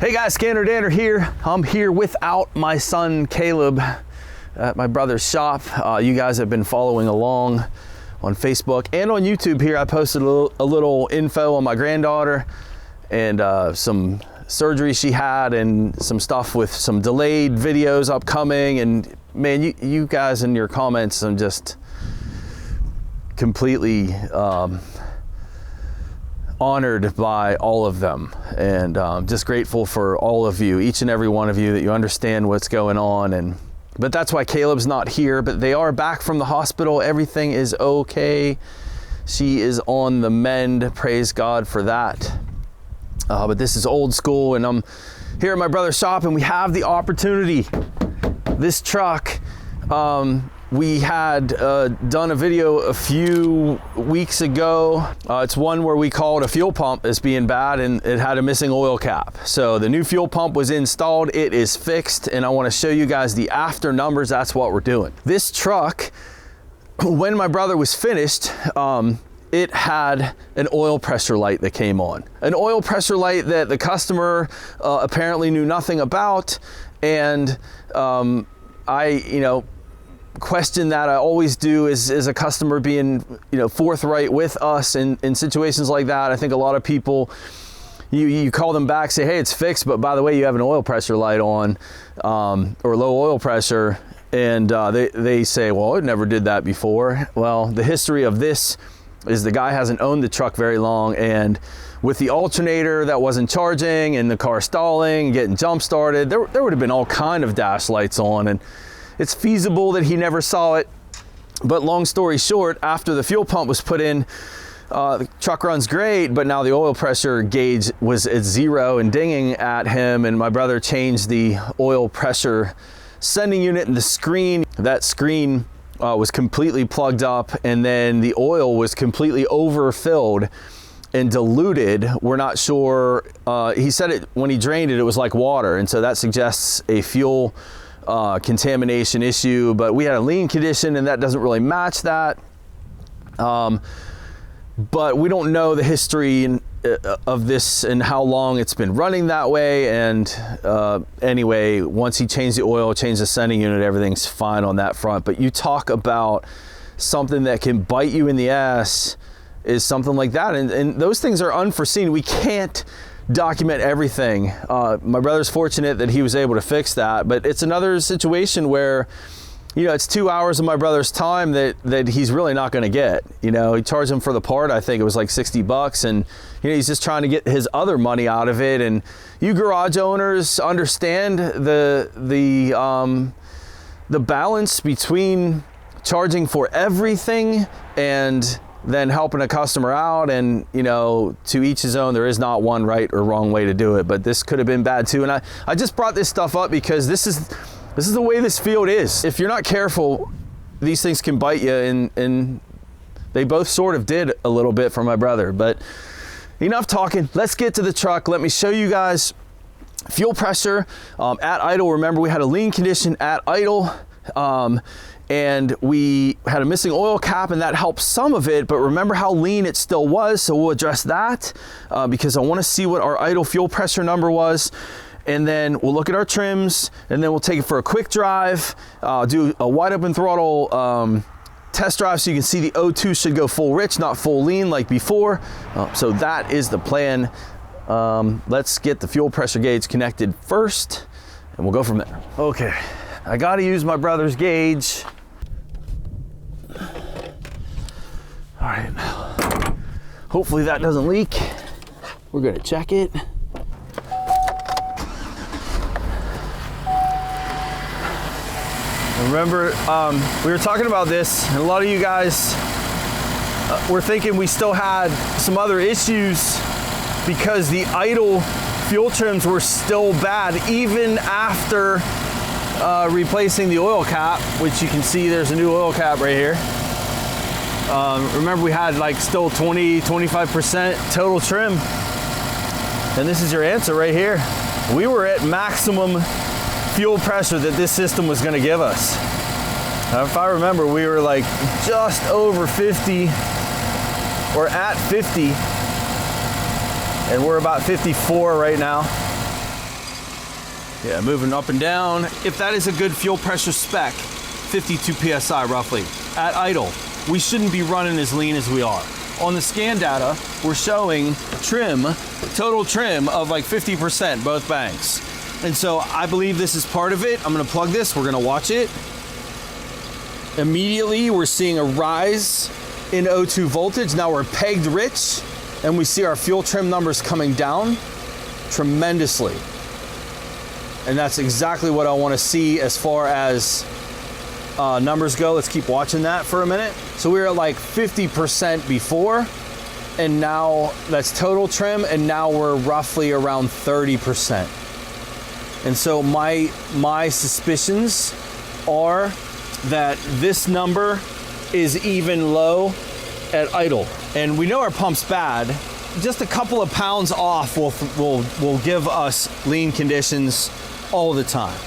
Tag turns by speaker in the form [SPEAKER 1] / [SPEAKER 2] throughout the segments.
[SPEAKER 1] Hey guys, ScannerDanner here. I'm here without my son Caleb at my brother's shop. You guys have been following along on Facebook and on YouTube here. I posted a little info on my granddaughter and some surgery she had and some stuff with some delayed videos upcoming. And man, you guys in your comments, I'm just completely honored by all of them, and just grateful for all of you, each and every one of you, that you understand what's going on. But that's why Caleb's not here, but they are back from the hospital. Everything is okay. She is on the mend, praise God for that. But this is old school, and I'm here at my brother's shop, and we have the opportunity. This truck, we had done a video a few weeks ago. It's one where we called a fuel pump as being bad, and it had a missing oil cap. So the new fuel pump was installed, it is fixed, and I wanna show you guys the after numbers. That's what we're doing. This truck, when my brother was finished, it had an oil pressure light that came on. An oil pressure light that the customer apparently knew nothing about, and I, question that I always do is a customer being, forthright with us in situations like that. I think a lot of people, you call them back, say, hey, it's fixed, but by the way, you have an oil pressure light on, or low oil pressure, and they say, well, I never did that before. Well, the history of this is the guy hasn't owned the truck very long, and with the alternator that wasn't charging and the car stalling, getting jump started, there would have been all kind of dash lights on, and it's feasible that he never saw it. But long story short, after the fuel pump was put in, the truck runs great, but now the oil pressure gauge was at 0 and dinging at him, and my brother changed the oil pressure sending unit and the screen. That screen was completely plugged up, and then the oil was completely overfilled and diluted. We're not sure. He said it when he drained it, it was like water, and so that suggests a fuel contamination issue, but we had a lean condition and that doesn't really match that. But we don't know the history of this and how long it's been running that way. And anyway, once he changed the oil, changed the sending unit, everything's fine on that front. But you talk about something that can bite you in the ass is something like that. And those things are unforeseen. We can't document everything. My brother's fortunate that he was able to fix that, but it's another situation where, it's 2 hours of my brother's time that he's really not going to get. He charged him for the part. I think it was like $60, and he's just trying to get his other money out of it. And you garage owners understand the balance between charging for everything and then helping a customer out, and to each his own. There is not one right or wrong way to do it, but this could have been bad too. And I just brought this stuff up because this is the way this field is. If you're not careful, these things can bite you, and they both sort of did a little bit for my brother. But enough talking, let's get to the truck. Let me show you guys fuel pressure at idle. Remember, we had a lean condition at idle, and we had a missing oil cap, and that helped some of it, but remember how lean it still was, so we'll address that because I want to see what our idle fuel pressure number was, and then we'll look at our trims, and then we'll take it for a quick drive, do a wide open throttle test drive so you can see the O2 should go full rich, not full lean like before. So that is the plan. Let's get the fuel pressure gauge connected first, and we'll go from there. Okay, I got to use my brother's gauge. All right, hopefully that doesn't leak. We're gonna check it. Remember, we were talking about this, and a lot of you guys were thinking we still had some other issues because the idle fuel trims were still bad even after replacing the oil cap, which you can see there's a new oil cap right here. Remember, we had like still 20-25% total trim, and this is your answer right here. We were at maximum fuel pressure that this system was going to give us. If I remember, we were like just over 50 or at 50, and we're about 54 right now. Yeah, moving up and down. If that is a good fuel pressure spec, 52 PSI roughly. At idle, we shouldn't be running as lean as we are. On the scan data, we're showing trim, total trim of like 50% both banks. And so I believe this is part of it. I'm gonna plug this, we're gonna watch it. Immediately, we're seeing a rise in O2 voltage. Now we're pegged rich, and we see our fuel trim numbers coming down tremendously. And that's exactly what I wanna see as far as numbers go. Let's keep watching that for a minute. So we were at like 50% before, and now that's total trim, and now we're roughly around 30%. And so my suspicions are that this number is even low at idle. And we know our pump's bad. Just a couple of pounds off will give us lean conditions all the time.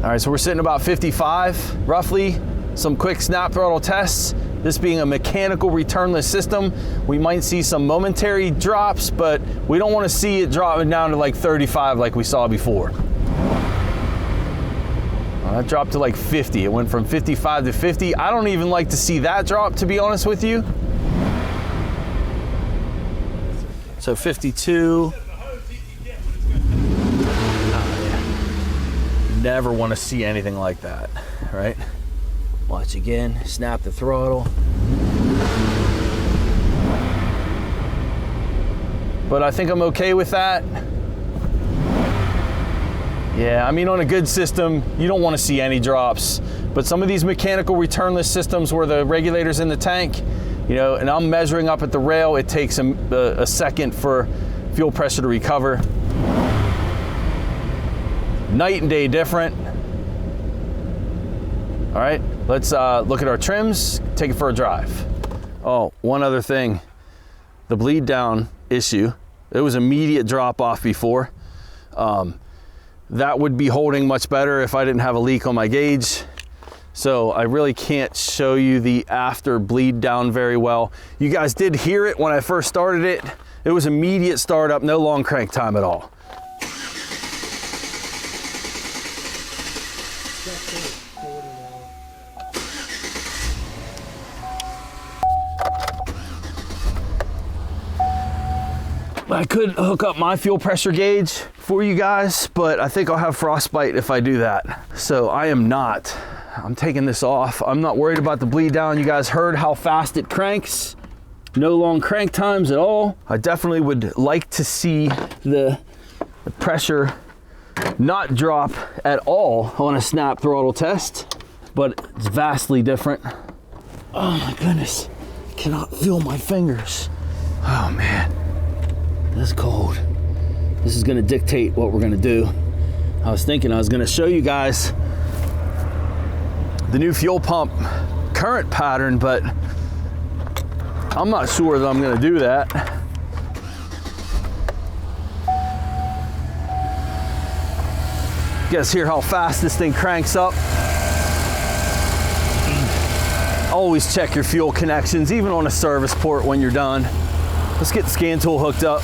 [SPEAKER 1] All right, so we're sitting about 55, roughly. Some quick snap throttle tests. This being a mechanical returnless system, we might see some momentary drops, but we don't want to see it dropping down to like 35 like we saw before. That dropped to like 50. It went from 55 to 50. I don't even like to see that drop, to be honest with you. So 52. Never want to see anything like that, right? Watch again, snap the throttle. But I think I'm okay with that. Yeah, I mean, on a good system, you don't want to see any drops. But some of these mechanical returnless systems where the regulator's in the tank, you know, and I'm measuring up at the rail, it takes a second for fuel pressure to recover. Night and day different. All right, let's look at our trims, take it for a drive. Oh, one other thing, the bleed down issue. It was immediate drop off before. That would be holding much better if I didn't have a leak on my gauge. So I really can't show you the after bleed down very well. You guys did hear it when I first started it. It was immediate startup, no long crank time at all. I could hook up my fuel pressure gauge for you guys, but I think I'll have frostbite if I do that. So I'm taking this off. I'm not worried about the bleed down. You guys heard how fast it cranks. No long crank times at all. I definitely would like to see the pressure not drop at all on a snap throttle test, but it's vastly different. Oh my goodness, I cannot feel my fingers. Oh man. That's cold. This is gonna dictate what we're gonna do. I was thinking I was gonna show you guys the new fuel pump current pattern, but I'm not sure that I'm gonna do that. You guys hear how fast this thing cranks up? Always check your fuel connections, even on a service port when you're done. Let's get the scan tool hooked up.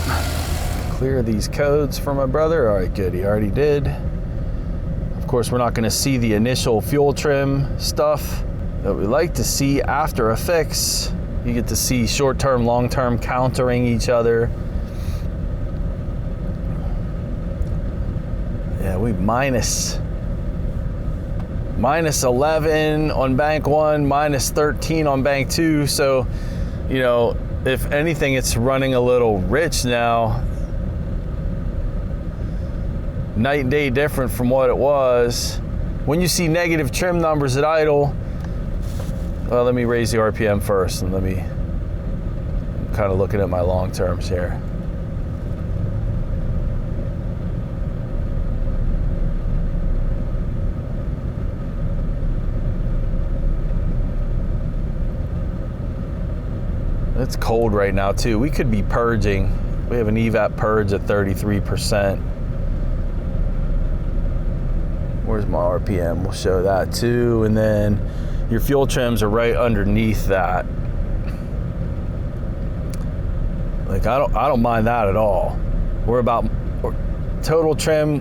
[SPEAKER 1] Clear these codes for my brother. All right, good, he already did. Of course, we're not gonna see the initial fuel trim stuff that we like to see after a fix. You get to see short-term, long-term countering each other. Yeah, we minus 11 on bank 1, minus 13 on bank 2. So, you know, if anything, it's running a little rich now. Night and day different from what it was. When you see negative trim numbers at idle, well, let me raise the RPM first and I'm kind of looking at my long terms here. It's cold right now too. We could be purging. We have an evap purge at 33%. Where's my RPM? We'll show that too. And then your fuel trims are right underneath that. Like I don't mind that at all. We're about total trim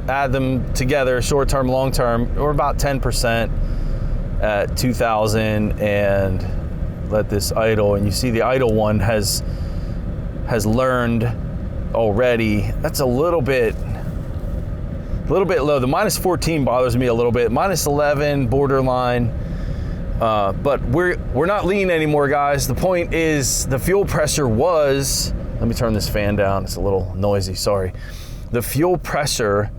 [SPEAKER 1] add them together, short term, long term, we're about 10% at 2,000, and let this idle, and you see the idle one has learned already. That's a little bit low. The minus 14 bothers me a little bit. Minus 11, borderline. But we're not lean anymore, guys. The point is the fuel pressure was, let me turn this fan down. It's a little noisy, sorry. The fuel pressure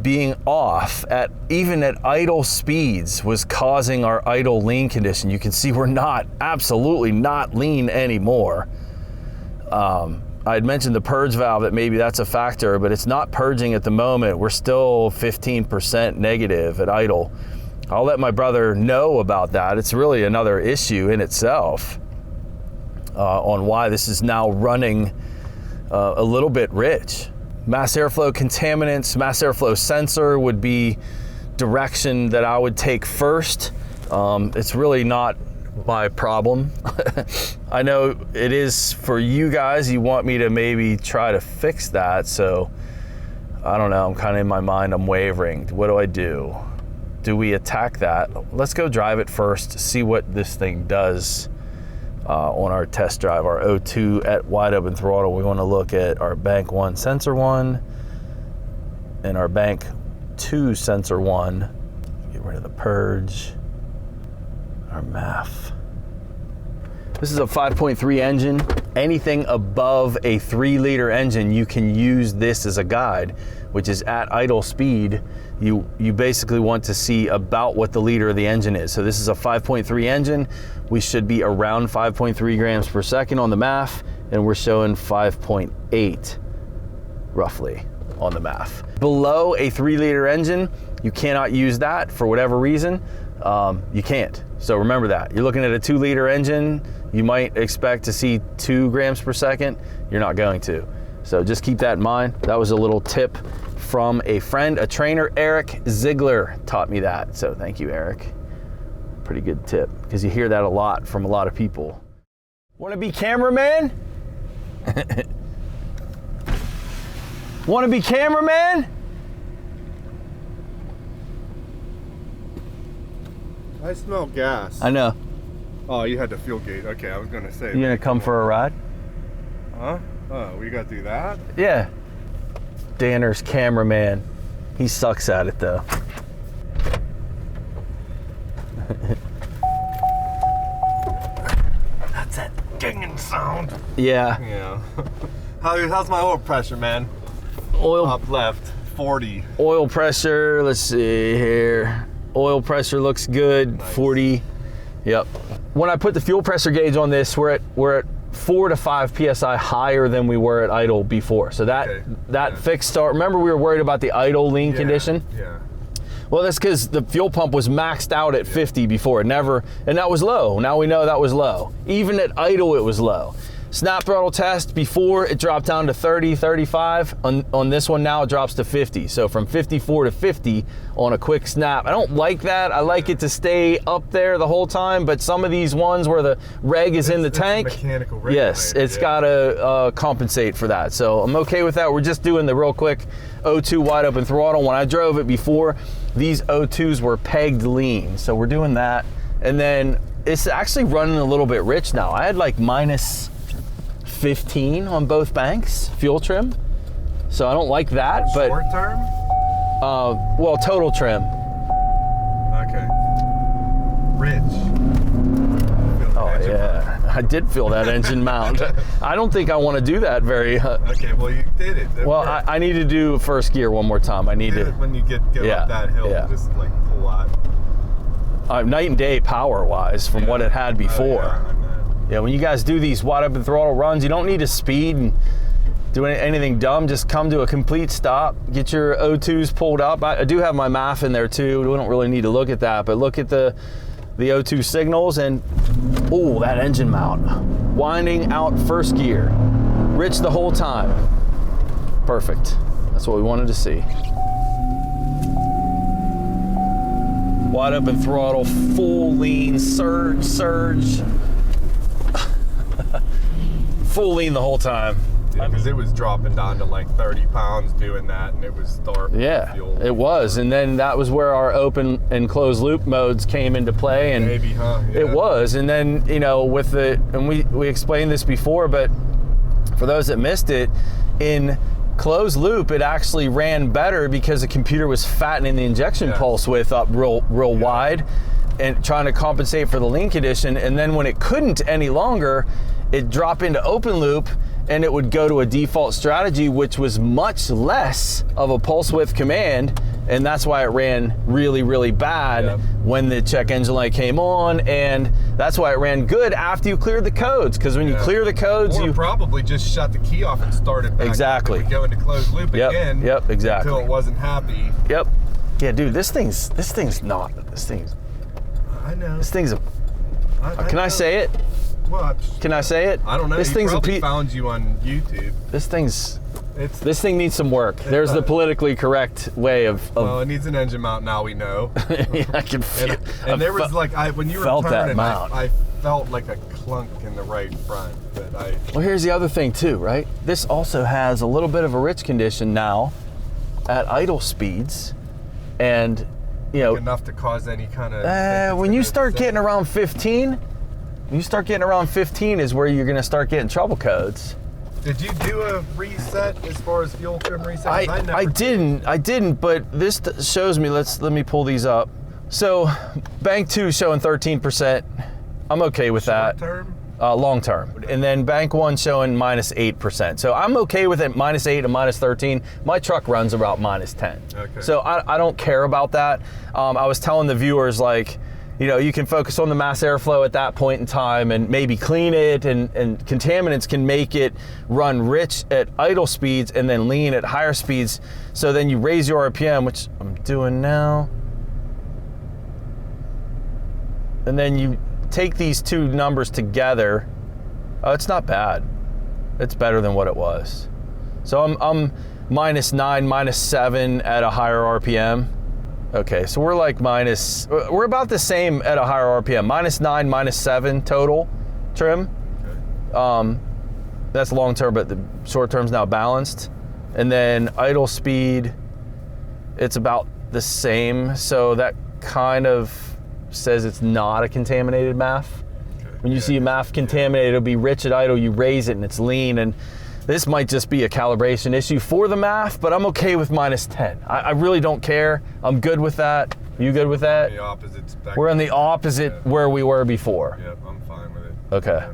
[SPEAKER 1] being off even at idle speeds was causing our idle lean condition. You can see we're absolutely not lean anymore. I had mentioned the purge valve, that maybe that's a factor, but it's not purging at the moment. We're still 15% negative at idle. I'll let my brother know about that. It's really another issue in itself on why this is now running a little bit rich. Mass airflow contaminants, mass airflow sensor would be direction that I would take first. It's really not my problem. I know it is for you guys. You want me to maybe try to fix that, so I don't know. I'm kind of in my mind, I'm wavering. What do I do? Do we attack that? Let's go drive it first, see what this thing does on our test drive, our O2 at wide open throttle. We want to look at our bank 1 sensor 1 and our bank 2 sensor 1. Get rid of the purge. Our MAF. This is a 5.3 engine. Anything above a 3-liter engine, you can use this as a guide, which is at idle speed. You basically want to see about what the liter of the engine is. So this is a 5.3 engine. We should be around 5.3 grams per second on the MAF, and we're showing 5.8 roughly on the MAF. Below a 3-liter engine, you cannot use that for whatever reason. You can't. So remember that. You're looking at a 2-liter engine, you might expect to see 2 grams per second. You're not going to. So just keep that in mind. That was a little tip from a friend, a trainer, Eric Ziegler taught me that. So thank you, Eric. Pretty good tip, because you hear that a lot from a lot of people. Want to be cameraman? Want to be cameraman?
[SPEAKER 2] I smell gas.
[SPEAKER 1] I know.
[SPEAKER 2] Oh, you had the fuel gauge. Okay, I was gonna say.
[SPEAKER 1] You gonna come for a ride?
[SPEAKER 2] Huh? Oh, we gotta do that?
[SPEAKER 1] Yeah. Danner's cameraman. He sucks at it though.
[SPEAKER 2] That's that dinging sound.
[SPEAKER 1] Yeah.
[SPEAKER 2] Yeah. How's my oil pressure, man?
[SPEAKER 1] Oil
[SPEAKER 2] Up left, 40.
[SPEAKER 1] Oil pressure, let's see here. Oil pressure looks good, nice. 40. Yep. When I put the fuel pressure gauge on this, we're at 4 to 5 psi higher than we were at idle before. So that fixed start. Remember, we were worried about the idle lean condition.
[SPEAKER 2] Yeah.
[SPEAKER 1] Well, that's because the fuel pump was maxed out at 50 before. And that was low. Now we know that was low. Even at idle, it was low. Snap throttle test, before it dropped down to 30, 35. On this one now it drops to 50. So from 54 to 50 on a quick snap. I don't like that. I like it to stay up there the whole time, but some of these ones where the reg is in the tank,
[SPEAKER 2] mechanical regulator,
[SPEAKER 1] yes, it's gotta compensate for that. So I'm okay with that. We're just doing the real quick O2 wide open throttle. When I drove it before, these O2s were pegged lean. So we're doing that. And then it's actually running a little bit rich now. I had like minus 15 on both banks, fuel trim. So I don't like that, but
[SPEAKER 2] short term?
[SPEAKER 1] Well, total trim.
[SPEAKER 2] Okay. Rich.
[SPEAKER 1] Oh yeah, I did feel that engine mount. I don't think I want to do that very.
[SPEAKER 2] Okay, well you did it.
[SPEAKER 1] Well, I need to do first gear one more time. I need to.
[SPEAKER 2] When you get up that hill, just like pull out.
[SPEAKER 1] Night and day power wise from what it had before. Yeah, when you guys do these wide open throttle runs, you don't need to speed and do anything dumb. Just come to a complete stop, get your O2s pulled up. I do have my MAF in there too. We don't really need to look at that, but look at the O2 signals and, oh, that engine mount. Winding out first gear. Rich the whole time. Perfect. That's what we wanted to see. Wide open throttle, full lean, surge. Full lean the whole time.
[SPEAKER 2] because it was dropping down to like 30 pounds doing that, and it was starved.
[SPEAKER 1] Yeah,
[SPEAKER 2] fuel.
[SPEAKER 1] it was. And then that was where our open and closed loop modes came into play. And
[SPEAKER 2] maybe, huh? Yeah.
[SPEAKER 1] It was. And then, you know, with the, and we explained this before, but for those that missed it, in closed loop, it actually ran better because the computer was fattening the injection pulse width up real wide and trying to compensate for the lean condition. And then when it couldn't any longer, it dropped into open loop and it would go to a default strategy, which was much less of a pulse width command. And that's why it ran really, really bad when the check engine light came on. And that's why it ran good after you cleared the codes. Because when you clear the codes, you
[SPEAKER 2] probably just shut the key off and started back
[SPEAKER 1] exactly
[SPEAKER 2] up and go into closed loop again.
[SPEAKER 1] Yep, exactly.
[SPEAKER 2] Until it wasn't happy.
[SPEAKER 1] Yep. Yeah, dude, this thing's
[SPEAKER 2] I know.
[SPEAKER 1] This thing's a. Can I say it?
[SPEAKER 2] What?
[SPEAKER 1] Can I say it?
[SPEAKER 2] I don't know.
[SPEAKER 1] This thing's
[SPEAKER 2] probably found you on YouTube.
[SPEAKER 1] This thing needs some work. There's the politically correct way of.
[SPEAKER 2] Well, it needs an engine mount. Now we know.
[SPEAKER 1] Yeah, I can feel.
[SPEAKER 2] And there was like when you were
[SPEAKER 1] felt
[SPEAKER 2] turning,
[SPEAKER 1] that mount.
[SPEAKER 2] I felt like a clunk in the right front. But
[SPEAKER 1] Well, here's the other thing too, right? This also has a little bit of a rich condition now, at idle speeds, and you know
[SPEAKER 2] enough to cause any kind of.
[SPEAKER 1] When you start getting around 15. You start getting around 15 is where you're going to start getting trouble codes.
[SPEAKER 2] Did you do a reset as far as fuel trim reset?
[SPEAKER 1] I didn't, but this shows me, let me pull these up. So bank 2 showing 13%. I'm okay with that.
[SPEAKER 2] Short term?
[SPEAKER 1] Long term. And then bank 1 showing minus 8%. So I'm okay with it, minus 8 and minus 13. My truck runs about minus 10. Okay. So I don't care about that. I was telling the viewers, like, you know, you can focus on the mass airflow at that point in time and maybe clean it, and contaminants can make it run rich at idle speeds and then lean at higher speeds. So then you raise your RPM, which I'm doing now. And then you take these two numbers together. Oh, it's not bad. It's better than what it was. So I'm minus 9, minus 7 at a higher RPM. Okay, so we're like we're about the same at a higher RPM. Minus 9, minus 7 total trim. Okay. That's long term, but the short term's now balanced. And then idle speed, it's about the same. So that kind of says it's not a contaminated MAF. Okay. When you see a MAF contaminated, it'll be rich at idle, you raise it and it's lean. And this might just be a calibration issue for the MAF, but I'm okay with minus 10. I really don't care. I'm good with that. You good with that?
[SPEAKER 2] The opposite spectrum.
[SPEAKER 1] We're on the opposite where we were before.
[SPEAKER 2] Yep, I'm fine with it.
[SPEAKER 1] Okay.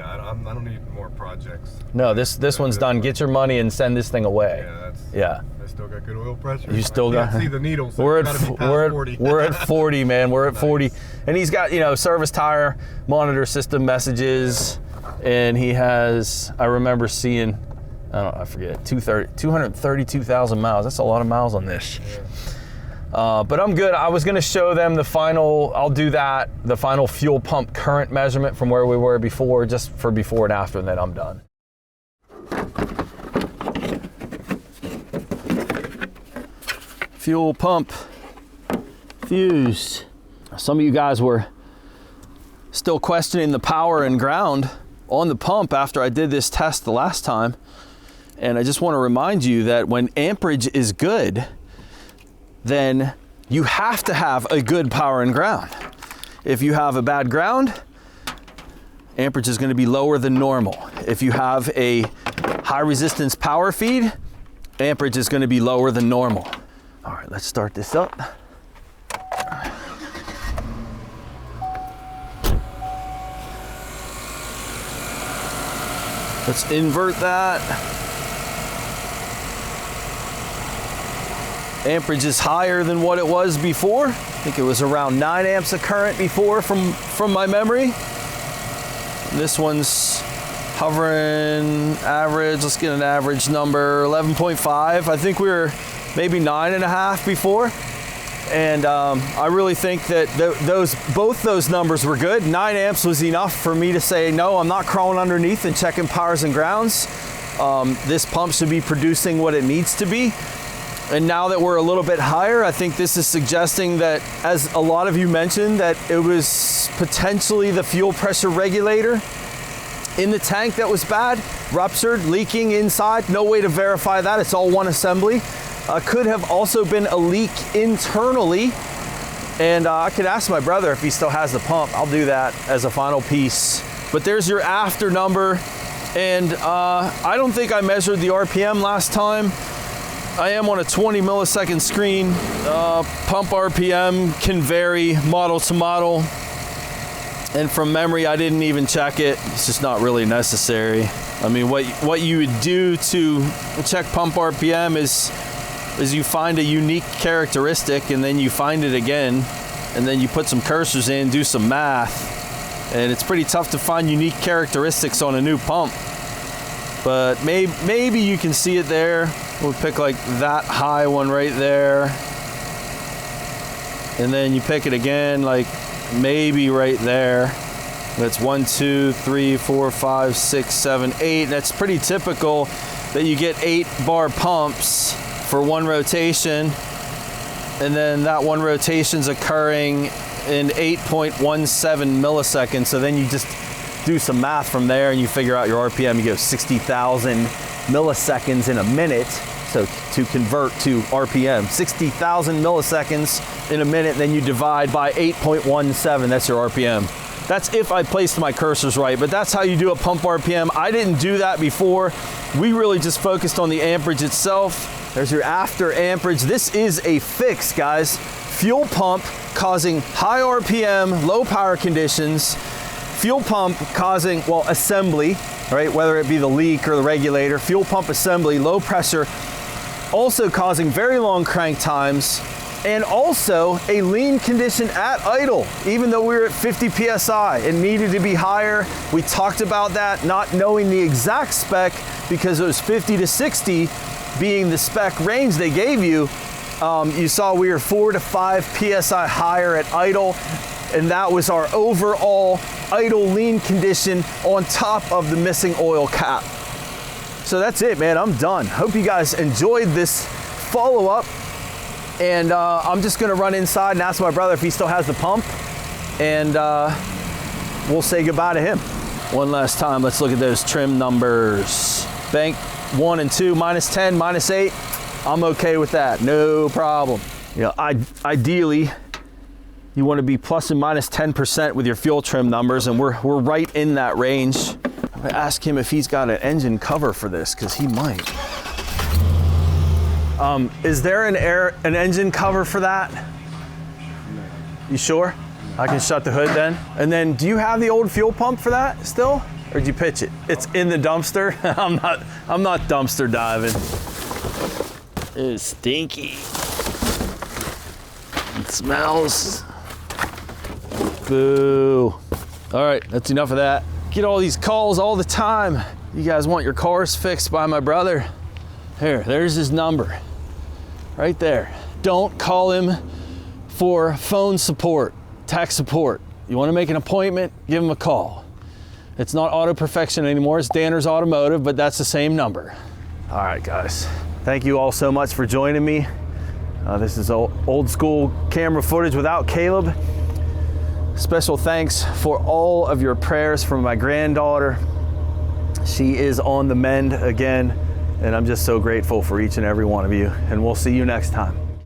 [SPEAKER 2] I don't need more projects.
[SPEAKER 1] No, this one's done. Get your money and send this thing away.
[SPEAKER 2] Yeah. I still got good oil pressure.
[SPEAKER 1] You still got.
[SPEAKER 2] See the needles. So
[SPEAKER 1] we're at 40. We're at 40, man. We're at 40, and he's got service tire monitor system messages. And he has, I remember seeing, I forget, 232,000 miles. That's a lot of miles on this. Yeah. But I'm good. I was going to show them the final, I'll do that, the final fuel pump current measurement from where we were before, just for before and after, and then I'm done. Fuel pump fuse. Some of you guys were still questioning the power and ground on the pump after I did this test the last time. And I just want to remind you that when amperage is good, then you have to have a good power and ground. If you have a bad ground, amperage is going to be lower than normal. If you have a high resistance power feed, amperage is going to be lower than normal. All right, let's start this up. Let's invert that. Amperage is higher than what it was before. I think it was around 9 amps of current before from my memory. This one's hovering average. Let's get an average number, 11.5. I think we were maybe 9.5 before. And I really think that both those numbers were good. 9 amps was enough for me to say, no, I'm not crawling underneath and checking powers and grounds. This pump should be producing what it needs to be. And now that we're a little bit higher, I think this is suggesting that, as a lot of you mentioned, that it was potentially the fuel pressure regulator in the tank that was bad. ruptured, leaking inside. No way to verify that. It's all one assembly. Could have also been a leak internally. And I could ask my brother if he still has the pump. I'll do that as a final piece. But there's your after number. And I don't think I measured the RPM last time. I am on a 20 millisecond screen. Pump RPM can vary model to model. And from memory, I didn't even check it. It's just not really necessary. I mean, what you would do to check pump RPM is you find a unique characteristic and then you find it again, and then you put some cursors in, do some math, and it's pretty tough to find unique characteristics on a new pump. But maybe you can see it there. We'll pick like that high one right there, and then you pick it again, like maybe right there. That's 1, 2, 3, 4, 5, 6, 7, 8. That's pretty typical that you get 8 bar pumps for one rotation, and then that one rotation's occurring in 8.17 milliseconds. So then you just do some math from there and you figure out your RPM. You go 60,000 milliseconds in a minute. So to convert to RPM, 60,000 milliseconds in a minute, then you divide by 8.17, that's your RPM. That's if I placed my cursors right, but that's how you do a pump RPM. I didn't do that before. We really just focused on the amperage itself. There's your after amperage. This is a fix, guys. Fuel pump causing high RPM, low power conditions. Fuel pump causing, well, assembly, right? Whether it be the leak or the regulator. Fuel pump assembly, low pressure, also causing very long crank times, and also a lean condition at idle. Even though we were at 50 PSI, it needed to be higher. We talked about that, not knowing the exact spec because it was 50 to 60 being the spec range they gave you. You saw we were 4 to 5 PSI higher at idle, and that was our overall idle lean condition on top of the missing oil cap. So that's it, man, I'm done. Hope you guys enjoyed this follow-up, and I'm just gonna run inside and ask my brother if he still has the pump, and we'll say goodbye to him. One last time, let's look at those trim numbers. Bank 1 and 2, -10, -8. I'm okay with that, no problem. You know, ideally, you want to be plus and minus 10% with your fuel trim numbers, and we're right in that range. I'm gonna ask him if he's got an engine cover for this, because he might. Is there an engine cover for that? You sure? I can shut the hood then. And then, do you have the old fuel pump for that still? Or did you pitch it? It's in the dumpster. I'm not dumpster diving. It's stinky. It smells. Boo. All right, that's enough of that. Get all these calls all the time. You guys want your cars fixed by my brother? There's his number. Right there. Don't call him for phone support, tech support. You want to make an appointment, give him a call. It's not Auto Perfection anymore, it's Danner's Automotive, but that's the same number. All right, guys. Thank you all so much for joining me. This is old school camera footage without Caleb. Special thanks for all of your prayers for my granddaughter. She is on the mend again, and I'm just so grateful for each and every one of you, and we'll see you next time.